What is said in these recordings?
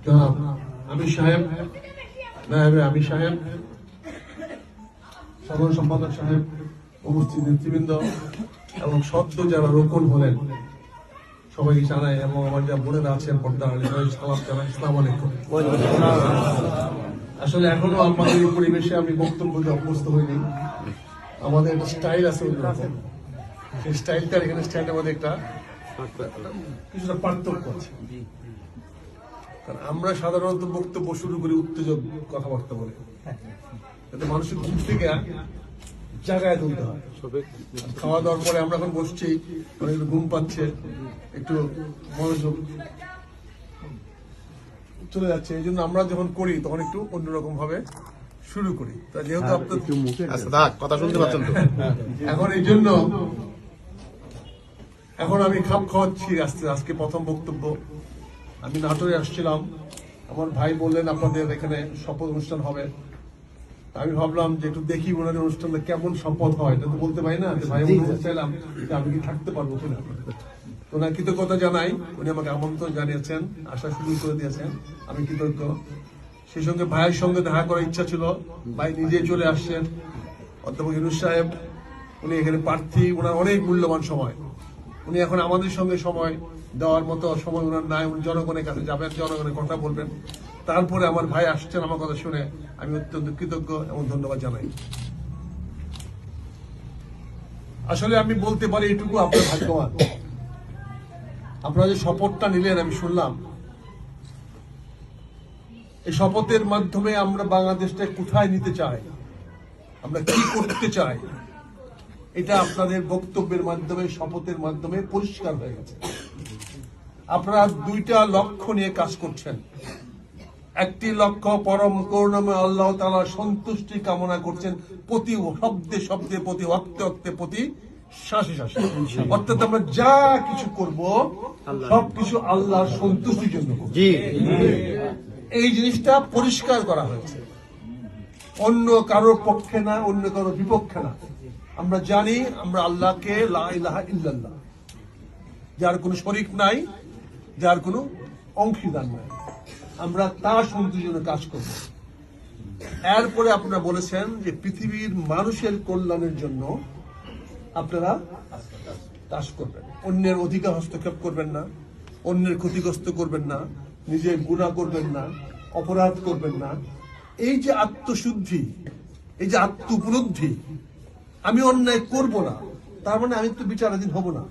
জনাব আমির সাহেব, নায়েবে আমির সাহেব, সাধারণ সম্পাদক সাহেব, উপস্থিত নেতৃবৃন্দ এবং সদ্য যারা রোপণ হলেন সবাইকে জানাই, এবং আমার যা বোনেরা আছেন পর্দা আলী সালাম জানাই, আসসালামু আলাইকুম। আসলে এখনো আমাদের এই পরিবেশে আমি বক্তব্য অভ্যস্ত হইনি। আমাদের একটা স্টাইল আছে অন্যরকম, সেই স্টাইলটার এখানে স্টাইলের মধ্যে একটা কিছুটা পার্থক্য আছে। কারণ আমরা সাধারণত বক্তব্য শুরু করি উত্তেজক কথাবার্তা বলে, যাতে মানুষের ঘুম থেকে জায়গায় তুলতে হয়। খাওয়া দাওয়ার পরে আমরা এখন বসছি, একটু ঘুম পাচ্ছে, একটু মনোযোগ চলে যাচ্ছে, এই জন্য আমরা যখন করি তখন একটু অন্যরকম ভাবে শুরু করি। তা যেহেতু আপনার কথা শুনতে পাচ্ছেন তো, এখন এই জন্য এখন আমি খাপ খাওয়াচ্ছি আজকে প্রথম বক্তব্য। আমি নাটোরে আসছিলাম, আমার ভাই বললেন আপনাদের এখানে শপথ অনুষ্ঠান হবে। আমি ভাবলাম যে একটু দেখি ওনাদের অনুষ্ঠানটা কেমন শপথ হয়, এটা তো বলতে পারি না। ভাই বলতে চাইলাম যে আমি কি থাকতে পারবো কিনা। ওনার কৃতজ্ঞতা জানাই, উনি আমাকে আমন্ত্রণ জানিয়েছেন, আসা শুরু করে দিয়েছেন, আমি কৃতজ্ঞ। সেই সঙ্গে ভাইয়ের সঙ্গে দেখা করার ইচ্ছা ছিল, ভাই নিজে চলে আসছেন। অধ্যাপক ইউনূস সাহেব উনি এখানে প্রার্থী, ওনার অনেক মূল্যবান সময়, উনি এখন আমাদের সঙ্গে সময় দেওয়ার মতো সময় ওনার নাই। উনি জনগণের কাছে যাবেন, জনগণের কথা বলবেন। তারপরে আমার ভাই আসছেন, আমার কথা শুনে আমি অত্যন্ত কৃতজ্ঞ এবং ধন্যবাদ জানাই। আসলে আমি বলতে পারি এটুকু, আপনার ভাগ্যবান, আপনারা যে শপথটা নিলেন আমি শুনলাম। এই শপথের মাধ্যমে আমরা বাংলাদেশটা কোথায় নিতে চাই, আমরা কি করতে চাই, এটা আপনাদের বক্তব্যের মাধ্যমে, শপথের মাধ্যমে পরিষ্কার হয়ে গেছে। আপনারা দুইটা লক্ষ্য নিয়ে কাজ করছেন। একটি লক্ষ্য পরম করুণাময় আল্লাহ তাআলার সন্তুষ্টি কামনা করছেন প্রতি শব্দে শব্দে, প্রতি অক্তে অক্তে, প্রতি শ্বাসে শ্বাসে। অর্থাৎ আমরা যা কিছু করব সবকিছু আল্লাহর সন্তুষ্টির জন্য করব। এই জিনিসটা পরিষ্কার করা হয়েছে, অন্য কারোর পক্ষে না, অন্য কারোর বিপক্ষে না। আমরা জানি আমরা আল্লাহকে লা ইলাহা ইল্লাল্লাহ, যার কোনো শরীক নাই, যার কোনো অংশীদার নাই, আমরা তার সন্তুষ্টির জন্য কাজ করব। এরপরে আপনারা বলেছেন যে পৃথিবীর মানুষের কল্যাণের জন্য আপনারা কাজ করবেন, অন্যের অধিকার হস্তক্ষেপ করবেন না, অন্যের ক্ষতিগ্রস্ত করবেন না, নিজের গুনাহ করবেন না, অপরাধ করবেন না। এই যে আত্মশুদ্ধি, এই যে আত্ম উপলব্ধি, আমি অন্যায় করব না, তার মানে আমি তো বিচারাধীন হব না।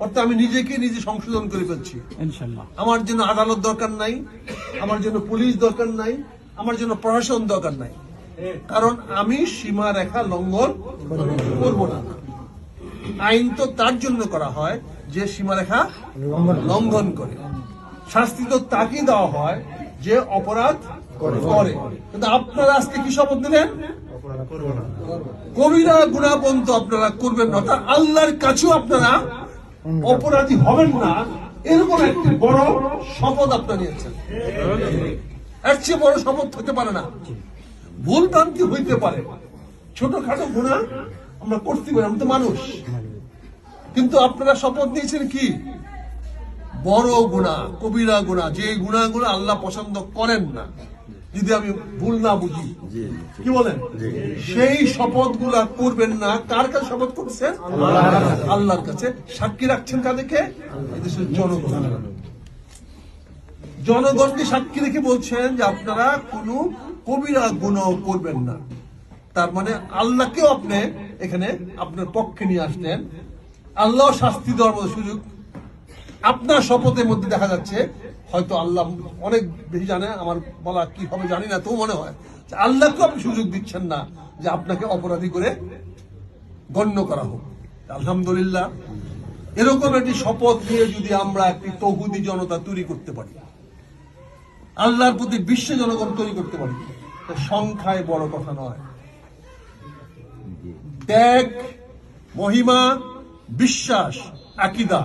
অর্থাৎ আমি নিজেকে নিজে সংশোধন করে ফেলছি। আমার জন্য আদালত দরকার নাই, আমার জন্য পুলিশ দরকার নাই, আমার জন্য প্রশাসন দরকার নাই, কারণ আমি সীমা রেখা লঙ্ঘন করব না। আইন তো তার জন্য করা হয় যে সীমারেখা লঙ্ঘন করে, শাস্তি তো তাকে দেওয়া হয় যে অপরাধ করে। কিন্তু আপনারা আজকে কি শপথ নিলেন? কবিরা গুনাহ পর্যন্ত আপনারা করবেন না, অর্থাৎ আল্লাহর কাছেও আপনারা অপরাধী হবেন না, এরকম একটি বড় শপথ আপনারা নিয়েছেন। এর চেয়ে বড় শপথ হতে পারে না। ভুল ভ্রান্তি হইতে পারে, ছোটখাটো গুনাহ আমরা করতে পারি, আমরা তো মানুষ। কিন্তু আপনারা শপথ নিয়েছেন কি? বড় গুনাহ, কবিরা গুনাহ, যে গুনাহগুলো আল্লাহ পছন্দ করেন না, যদি আমি ভুল না বুঝি, কি বলেন, সেই শপথ গুলা করবেন না। কার কাছে শপথ করছেন? আল্লাহর কাছে। সাক্ষী রাখছেন কাদেরকে? এদেশের জনগণ। জনগণকে সাক্ষী রেখে বলছেন যে আপনারা কোনো কবিরা গুনাহ করবেন না। তার মানে আল্লাহকেও আপনি এখানে আপনার পক্ষে নিয়ে আসলেন। আল্লাহ শাস্তি দেওয়ার মতো সুযোগ আপনার শপথের মধ্যে দেখা যাচ্ছে। হয়তো আল্লাহ অনেক বেশি জানে, আমার বলা কি হবে জানি না, তো মনে হয় আল্লাহকে আপনি সুযোগ দিচ্ছেন না যে আপনাকে অপরাধী করে গণ্য করা হোক। আলহামদুলিল্লাহ, এরকম একটি শপথ নিয়ে যদি আমরা একটি তৌহিদি জনতা তৈরি করতে পারি, আল্লাহর প্রতি বিশ্ব জনগণ তৈরি করতে পারি, সংখ্যায় বড় কথা নয়। ত্যাগ, মহিমা, বিশ্বাস, আকীদা,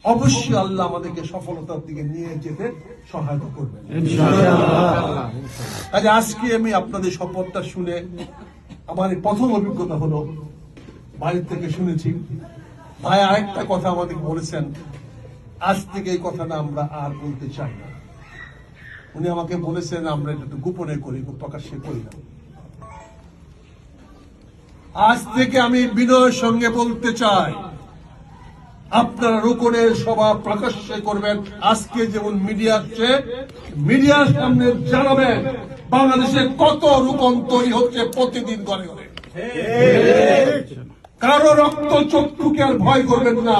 অবশ্যই আল্লাহ আমাদেরকে সফলতার দিকে নিয়ে যেতে সহায়তা করবেন ইনশাআল্লাহ। আজকে আমি আপনাদের শপথটা শুনে আমার প্রথম অভিজ্ঞতা হলো, বাড়ির থেকে শুনেছি। ভাই আরেকটা কথা আমাদেরকে বলেছেন আজ থেকে এই কথাটা আমরা আর বলতে চাই না। উনি আমাকে বলেছেন আমরা এটা একটু গোপনে করি, প্রকাশ্যে করি না। আজ থেকে আমি বিনয়ের সঙ্গে বলতে চাই, আপনারা রোকনের সভা প্রকাশ্যে করবেন। আজকে যেমন মিডিয়া আসছে, মিডিয়ার সামনে জানাবেন বাংলাদেশে কত রোকন তৈরি হচ্ছে প্রতিদিন ঘরে ঘরে। কারো রক্ত চক্ষুকে আর ভয় করবেন না।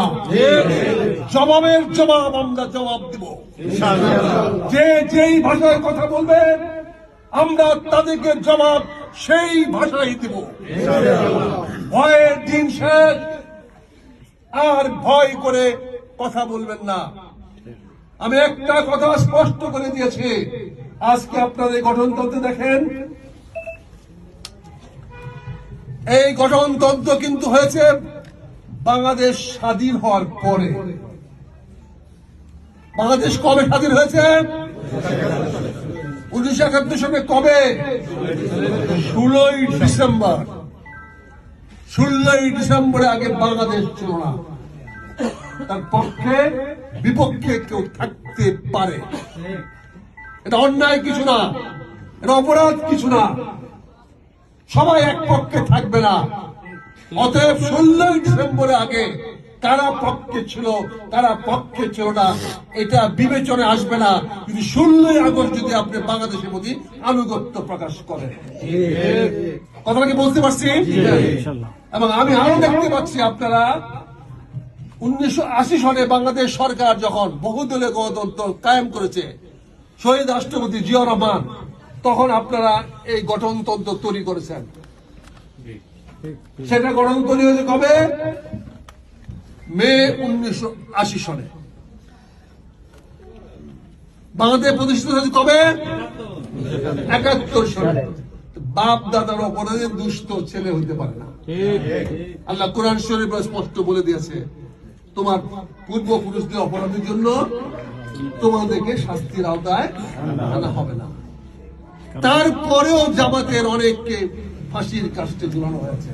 জবাবের জবাব আমরা জবাব দিব। যে যেই ভাষায় কথা বলবেন আমরা তাদেরকে জবাব সেই ভাষাই দিব। ভয়ের দিন শেষ, আর ভয় করে কথা বলবেন না। আমি একটা কথা স্পষ্ট করে দিয়েছি, আজকে আপনারা এই গঠনতন্ত্র দেখেন, এই গঠনতন্ত্র কিন্তু হয়েছে বাংলাদেশ স্বাধীন হওয়ার পরে। বাংলাদেশ কবে স্বাধীন হয়েছে? 1971 সালে। কবে? 16ই ডিসেম্বর। 16ই ডিসেম্বরে আগে বাংলাদেশ ছিল না। তার পক্ষে বিপক্ষে কেউ থাকতে পারে, এটা অন্যায় কিছু না, এটা অপরাধ কিছু না। সবাই এক পক্ষে থাকবে না। অতএব 16ই ডিসেম্বরে আগে কারা পক্ষে ছিল কারা পক্ষে ছিল না এটা বিবেচনা আসবে না যদি 16ই আগস্ট যদি আপনি বাংলাদেশের প্রতি আনুগত্য প্রকাশ করেন। কথাটা কি বলতে পারছি? এবং আমি আরো দেখতে পাচ্ছি আপনারা 1980 সনে বাংলাদেশ সরকার যখন বহুদলীয় গণতন্ত্র কায়েম করেছে, শহীদ রাষ্ট্রপতি জিয়াউর রহমান, তখন আপনারা এই গঠনতন্ত্র তৈরি করেছেন। সেটা গঠনতন্ত্র তৈরি হয়েছে কবে? মে 1980 সনে। বাংলাদেশ প্রতিষ্ঠিত হয়েছে কবে? 71 সনে। বাপ দাদার অপরাধে দুষ্ট ছেলে হইতে পারে না। আল্লাহ কোরআন শরীফে স্পষ্ট বলে দিয়েছে, তোমার পূর্বপুরুষদের অপরাধের জন্য তোমাদেরকে শাস্তির আওতায় আনা হবে না। তারপরেও জামাতের অনেককে ফাঁসির কাস্টে ঝুলানো হয়েছে।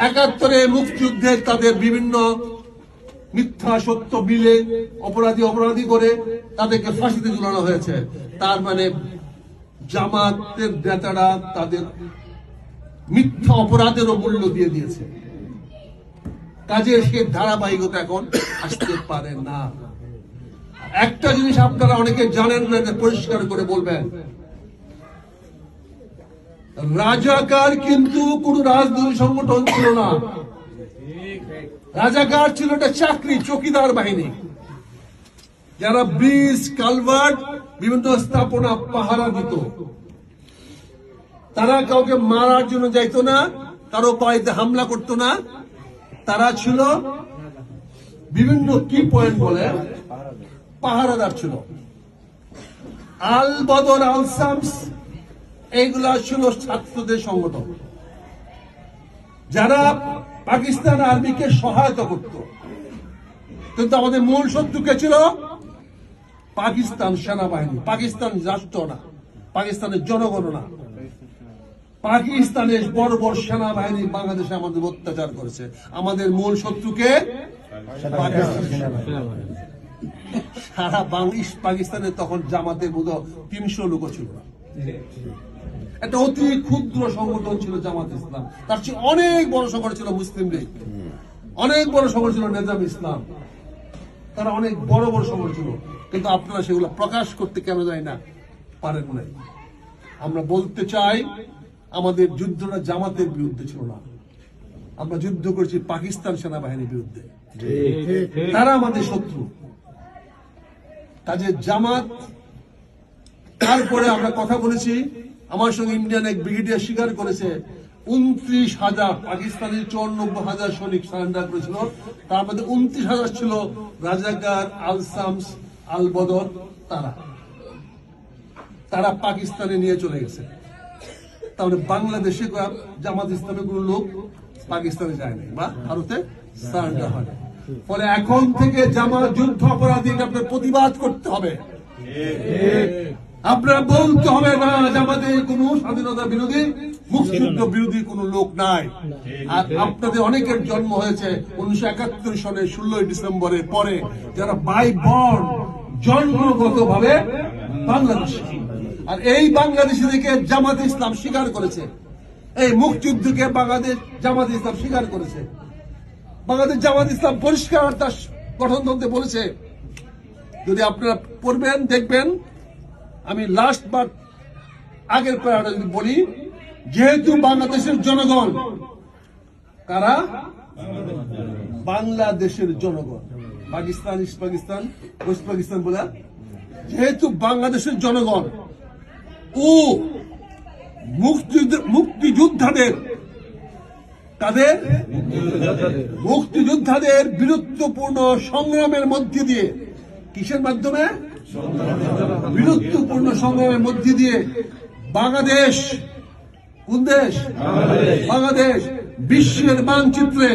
71-এ মুক্তিযুদ্ধে তাদের বিভিন্ন মিথ্যা সত্য মিলে অপরাধী করে তাদেরকে ফাঁসিতে ঝুলানো হয়েছে। তার মানে জামাতের নেতারা তাদের মিথ্যা অপরাধেরও মূল্য দিয়ে দিয়েছে। কাজে সে ধারাবাহিকতা এখন আসতে পারে না। একটা জিনিস আপনারা অনেকে জানেন না, পরিষ্কার করে বলবেন, রাজাকার কিন্তু কোন রাজনৈতিক সংগঠন ছিল না। রাজাকার ছিল একটা চাকরি, চকিদার বাহিনী, যারা ব্রিজ, কালভার্ট, বিভিন্ন স্থাপনা পাহারা দিত। তারা কাউকে মারার জন্য যাইতো না, কারো পায়েতে হামলা করতো না। তারা ছিল বিভিন্ন কি পয়েন্ট বলে পাহারাদার ছিল। আল বদর, আল শামস, এইগুলা ছিল ছাত্রদের সংগঠন, যারা পাকিস্তান আর্মিকে সহায়তা করত। কিন্তু আমাদের মূল শত্রু কে ছিল? পাকিস্তান সেনাবাহিনী, পাকিস্তান রাষ্ট্র না, পাকিস্তানের জনগণ না। পাকিস্তানের বড় বড় সেনাবাহিনী বাংলাদেশে আমাদের অত্যাচার করেছে। আমাদের মূল শত্রুকে সারা বাংলাদেশ, পাকিস্তানে তখন জামাতের বোধ 300 লোক ছিল। একটা অতি ক্ষুদ্র সংগঠন ছিল জামাত ইসলাম। তার চেয়ে অনেক বড় সংগঠন ছিল মুসলিম লীগ, অনেক বড় সংগঠন ছিল নেজাম ইসলাম। তারা অনেক বড় বড় সংগঠন ছিল, কিন্তু আপনারা সেগুলো প্রকাশ করতে কেন যায় না? পারেন নাই। আমরা বলতে চাই, আমাদের যুদ্ধটা জামাতের বিরুদ্ধে ছিল না, আমরা যুদ্ধ করেছি পাকিস্তান সেনাবাহিনীর বিরুদ্ধে। তারা আমাদের শত্রু। কাজে জামাত, তারপরে আমরা কথা বলেছি, আমার সঙ্গে ইন্ডিয়ান এক ব্রিগেডিয়ার স্বীকার করেছে 29,000 পাকিস্তানি 94,000 সৈনিক সারেন্ডার করেছিল। তার মধ্যে 29,000 ছিল রাজাকার, আল শামস, আল বদর। তারা পাকিস্তানে নিয়ে চলে গেছে। তাহলে বাংলাদেশে জামাত ইসলামের কোন লোক পাকিস্তানে যায় নাই বা ভারতে সারেন্ডার হয়। ফলে এখন থেকে জামাত যুদ্ধ অপরাধী আপনার প্রতিবাদ করতে হবে। আপনারা বলতে হবে না যে আমাদের কোন স্বাধীনতা বিরোধী মুক্তিযুদ্ধ বিরোধী কোন লোক নাই। আর আপনাদের অনেকের জন্ম হয়েছে 1971 সনে 16 ডিসেম্বরের পরে, যারা বাই বর্ন জন্মগত ভাবে বাংলাদেশী। আর এই বাংলাদেশিদেরকে জামাত ইসলাম স্বীকার করেছে, এই মুক্তিযুদ্ধকে বাংলাদেশ জামাত ইসলাম স্বীকার করেছে। বাংলাদেশ জামাত ইসলাম পরিষ্কার তার গঠনতন্ত্রে বলেছে, যদি আপনারা পড়বেন দেখবেন, আমি লাস্ট বার আগের প্যারাটা যদি বলি, যেহেতু বাংলাদেশের জনগণ, কারা? বাংলাদেশের জনগণ, পাকিস্তান ইস্ট পাকিস্তান ওয়েস্ট পাকিস্তান বলে, যেহেতু বাংলাদেশের জনগণ ও মুক্তিযোদ্ধাদের, তাদের মুক্তিযোদ্ধাদের বীরত্বপূর্ণ সংগ্রামের মধ্যে দিয়ে, কিসের মাধ্যমে? বীরত্বপূর্ণ সংগ্রামের মধ্যে দিয়ে বাংলাদেশ, কোন দেশ? বাংলাদেশ বিশ্বের মানচিত্রে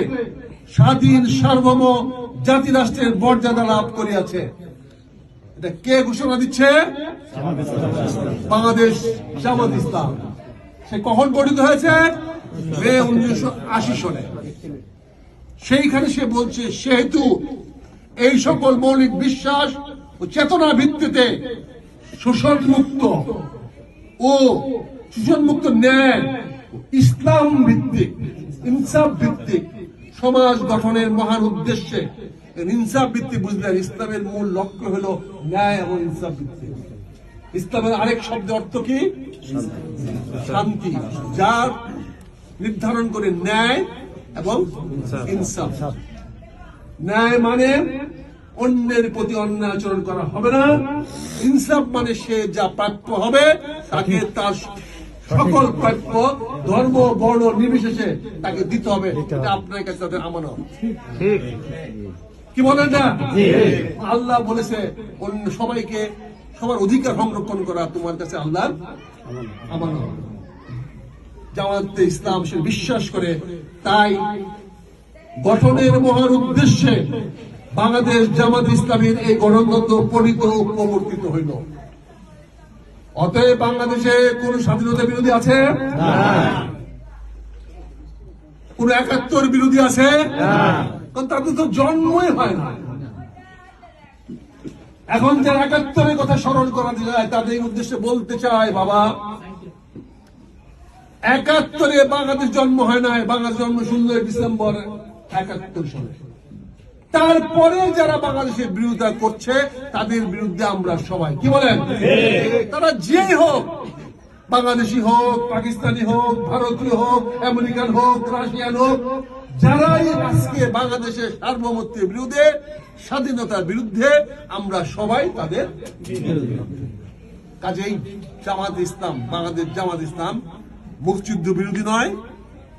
স্বাধীন সার্বভৌম জাতি রাষ্ট্রের মর্যাদা লাভ করিয়াছে। এটা কে ঘোষণা দিচ্ছে? বাংলাদেশ জামাত ইসলাম। সে কখন গঠিত হয়েছে? মে 1980 সনে। সেইখানে সে বলছে, সেহেতু এই সকল মৌলিক বিশ্বাস ও চেতনা ভিত্তিতে শোষণমুক্ত ন্যায়, ইসলাম ভিত্তিক, ইনসাফ ভিত্তিক সমাজ গঠনের মহান উদ্দেশ্যে, ইনসাফ ভিত্তিক বুঝলেন, ইসলামের মূল লক্ষ্য হলো ন্যায় এবং ইনসাফ ভিত্তিক। ইসলামের আরেক শব্দের অর্থ কি? শান্তি, যার নির্ধারণ করে ন্যায় এবং ইনসাফ। ন্যায় মানে অন্যের প্রতি অন্যায় আচরণ করা হবে না। ইনসাফ মানে সে যা প্রাপ্য হবে তাকে তার সকল প্রাপ্য ধর্ম বর্ণ নির্বিশেষে তাকে দিতে হবে। এটা আপনার কাছে তাদের আমানত। কি বলেন না? আল্লাহ বলেছে অন্য সবাইকে সবার অধিকার সংরক্ষণ করা তোমার কাছে আল্লাহর আমানত। জামাত ইসলাম সে বিশ্বাস করে, তাই গঠনের মহান উদ্দেশ্যে বাংলাদেশ জামাত ইসলামের এই গণতন্ত্র প্রণীত ও প্রবর্তিত হইল। অতএব বাংলাদেশে কোন স্বাধীনতা বিরোধী আছে? কোন 71 বিরোধী আছে? কারণ তাদের তো জন্মই হয় না। এখন যে 71-এর কথা স্মরণ করা যায়, তাদের উদ্দেশ্যে বলতে চায়, বাবা 71-এ বাংলাদেশ জন্ম হয় নাই। বাংলাদেশ জন্ম 16 ডিসেম্বর 71 সালে। তারপরে যারা বাংলাদেশের বিরোধিতা করছে তাদের বিরুদ্ধে আমরা সবাই, কি বলেন? তারা যেই হোক, বাংলাদেশি হোক, পাকিস্তানি হোক, ভারতীয় হোক, আমেরিকান হোক, রাশিয়ান হোক, যারাই আজকে বাংলাদেশের সার্বভৌমত্বের বিরুদ্ধে, স্বাধীনতার বিরুদ্ধে, আমরা সবাই তাদের। কাজেই জামাত ইসলাম, বাংলাদেশ জামাত ইসলাম মুক্তিযুদ্ধ বিরোধী নয়,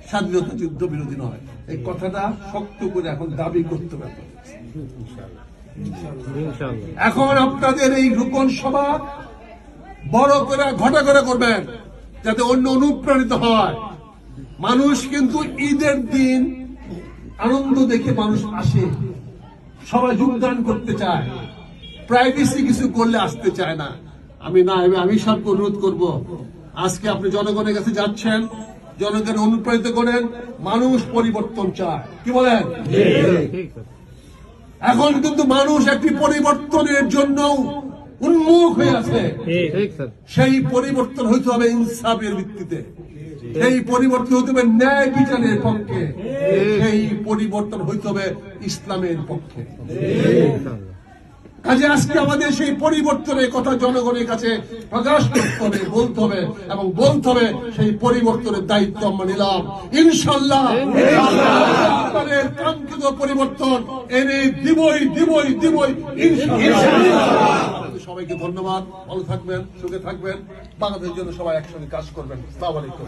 স্বাধীনতা যুদ্ধ বিরোধী নয়। এই কথাটা শক্ত করে এখন দাবি করতে হবে। এখন আপনাদের এই রোপণ সভা বড় করে ঘটা করে করবেন, যাতে অন্য অনুপ্রাণিত হয়। মানুষ কিন্তু ঈদের দিন আনন্দ দেখে মানুষ আসে, সবাই যোগদান করতে চায়, প্রাইভেসি কিছু করলে আসতে চায় না। আমি সবকে অনুরোধ করব, আজকে আপনি জনগণের কাছে যাচ্ছেন, জনগণ অনুপ্রাণিত করেন। মানুষ পরিবর্তন চায়, কি বলেন? এখন কিন্তু মানুষ একটি পরিবর্তনের জন্য উন্মুখ হয়ে আছে। সেই পরিবর্তন হইতে হবে ইনসাফের ভিত্তিতে, সেই পরিবর্তন হইতে হবে ন্যায় বিচারের পক্ষে, সেই পরিবর্তন হইতে হবে ইসলামের পক্ষে। কাজে আজকে আমাদের সেই পরিবর্তনের কথা জনগণের কাছে প্রকাশ করতে হবে, বলতে হবে, এবং বলতে হবে সেই পরিবর্তনের দায়িত্ব আমরা নিলাম। ইনশাআল্লাহ আপনাদের কাঙ্ক্ষিত পরিবর্তন এনে দিবই। ইনশাআল্লাহ। সবাইকে ধন্যবাদ। ভালো থাকবেন, সুখে থাকবেন। বাংলাদেশের জন্য সবাই একসঙ্গে কাজ করবেন। আসসালামু আলাইকুম।